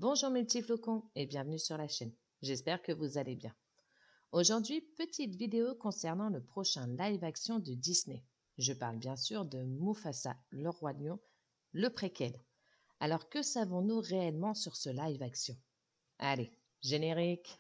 Bonjour mes petits flocons et bienvenue sur la chaîne. J'espère que vous allez bien. Aujourd'hui, petite vidéo concernant le prochain live action de Disney. Je parle bien sûr de Mufasa, le roi lion, le préquel. Alors que savons-nous réellement sur ce live action? Allez, générique!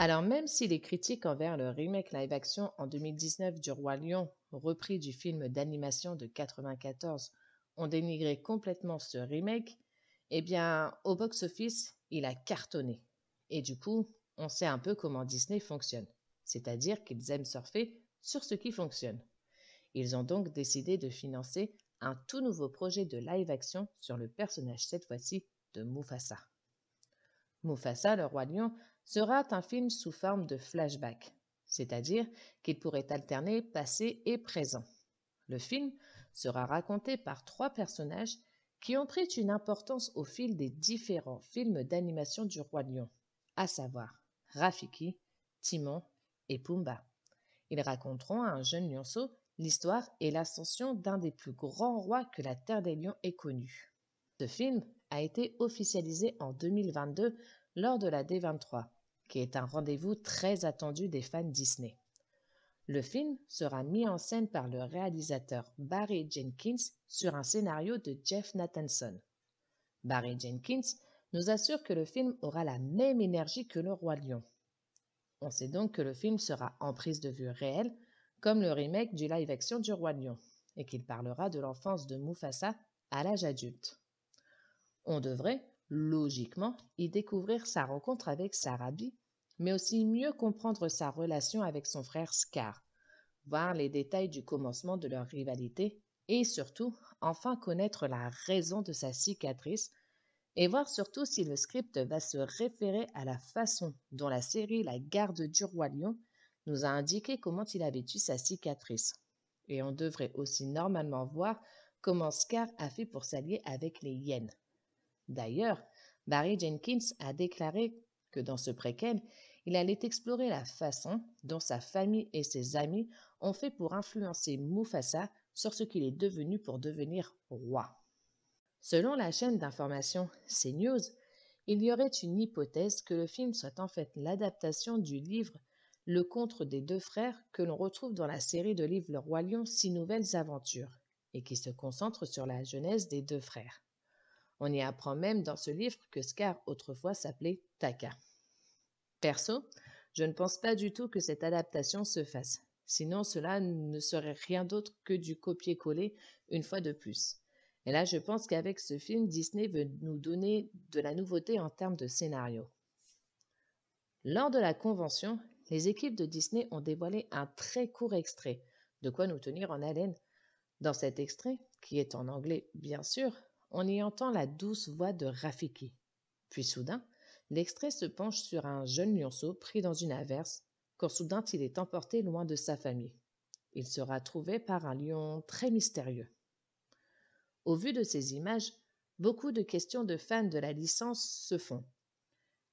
Alors même si les critiques envers le remake live-action en 2019 du Roi Lion, repris du film d'animation de 1994, ont dénigré complètement ce remake, eh bien, au box-office, il a cartonné. Et du coup, on sait un peu comment Disney fonctionne, c'est-à-dire qu'ils aiment surfer sur ce qui fonctionne. Ils ont donc décidé de financer un tout nouveau projet de live-action sur le personnage cette fois-ci de Mufasa. Mufasa, le roi lion, sera un film sous forme de flashback, c'est-à-dire qu'il pourrait alterner passé et présent. Le film sera raconté par trois personnages qui ont pris une importance au fil des différents films d'animation du roi lion, à savoir Rafiki, Timon et Pumba. Ils raconteront à un jeune lionceau l'histoire et l'ascension d'un des plus grands rois que la Terre des Lions ait connu. Ce film a été officialisé en 2022 lors de la D23, qui est un rendez-vous très attendu des fans Disney. Le film sera mis en scène par le réalisateur Barry Jenkins sur un scénario de Jeff Nathanson. Barry Jenkins nous assure que le film aura la même énergie que Le Roi Lion. On sait donc que le film sera en prise de vue réelle, comme le remake du live-action du Roi Lion, et qu'il parlera de l'enfance de Mufasa à l'âge adulte. On devrait, logiquement, y découvrir sa rencontre avec Sarabi, mais aussi mieux comprendre sa relation avec son frère Scar, voir les détails du commencement de leur rivalité et surtout, enfin connaître la raison de sa cicatrice et voir surtout si le script va se référer à la façon dont la série La Garde du Roi Lion nous a indiqué comment il avait eu sa cicatrice. Et on devrait aussi normalement voir comment Scar a fait pour s'allier avec les hyènes. D'ailleurs, Barry Jenkins a déclaré que dans ce préquel, il allait explorer la façon dont sa famille et ses amis ont fait pour influencer Mufasa sur ce qu'il est devenu pour devenir roi. Selon la chaîne d'information CNews, il y aurait une hypothèse que le film soit en fait l'adaptation du livre Le Conte des deux frères que l'on retrouve dans la série de livres Le Roi Lion 6 nouvelles aventures et qui se concentre sur la jeunesse des deux frères. On y apprend même dans ce livre que Scar autrefois s'appelait Taka. Perso, je ne pense pas du tout que cette adaptation se fasse, sinon cela ne serait rien d'autre que du copier-coller une fois de plus. Et là, je pense qu'avec ce film, Disney veut nous donner de la nouveauté en termes de scénario. Lors de la convention, les équipes de Disney ont dévoilé un très court extrait, de quoi nous tenir en haleine. Dans cet extrait, qui est en anglais bien sûr, on y entend la douce voix de Rafiki. Puis soudain, l'extrait se penche sur un jeune lionceau pris dans une averse, quand soudain il est emporté loin de sa famille. Il sera trouvé par un lion très mystérieux. Au vu de ces images, beaucoup de questions de fans de la licence se font.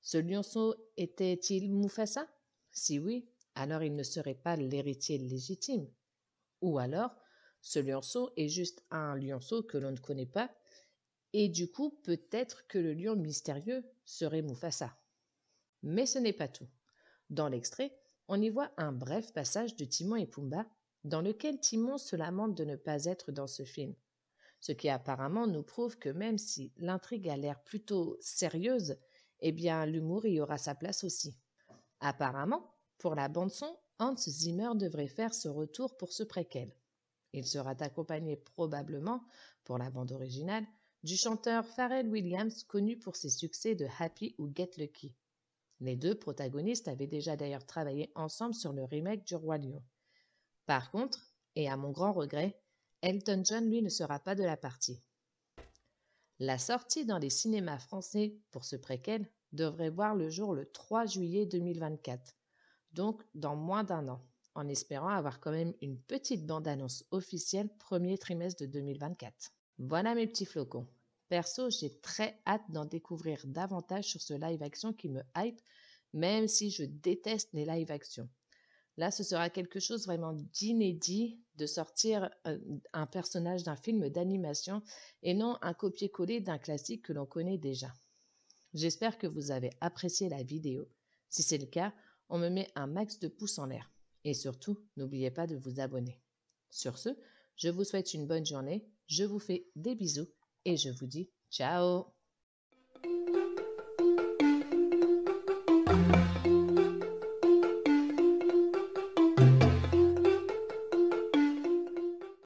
Ce lionceau était-il Mufasa? Si oui, alors il ne serait pas l'héritier légitime. Ou alors, ce lionceau est juste un lionceau que l'on ne connaît pas, et du coup, peut-être que le lion mystérieux serait Mufasa. Mais ce n'est pas tout. Dans l'extrait, on y voit un bref passage de Timon et Pumba, dans lequel Timon se lamente de ne pas être dans ce film. Ce qui apparemment nous prouve que même si l'intrigue a l'air plutôt sérieuse, eh bien l'humour y aura sa place aussi. Apparemment, pour la bande-son, Hans Zimmer devrait faire ce retour pour ce préquel. Il sera accompagné probablement, pour la bande originale, du chanteur Pharrell Williams connu pour ses succès de Happy ou Get Lucky. Les deux protagonistes avaient déjà d'ailleurs travaillé ensemble sur le remake du Roi Lion. Par contre, et à mon grand regret, Elton John lui ne sera pas de la partie. La sortie dans les cinémas français pour ce préquel devrait voir le jour le 3 juillet 2024, donc dans moins d'un an, en espérant avoir quand même une petite bande-annonce officielle premier trimestre de 2024. Voilà mes petits flocons. Perso, j'ai très hâte d'en découvrir davantage sur ce live action qui me hype, même si je déteste les live action. Là, ce sera quelque chose vraiment d'inédit de sortir un personnage d'un film d'animation et non un copier-coller d'un classique que l'on connaît déjà. J'espère que vous avez apprécié la vidéo. Si c'est le cas, on me met un max de pouces en l'air. Et surtout, n'oubliez pas de vous abonner. Sur ce, je vous souhaite une bonne journée, je vous fais des bisous et je vous dis ciao!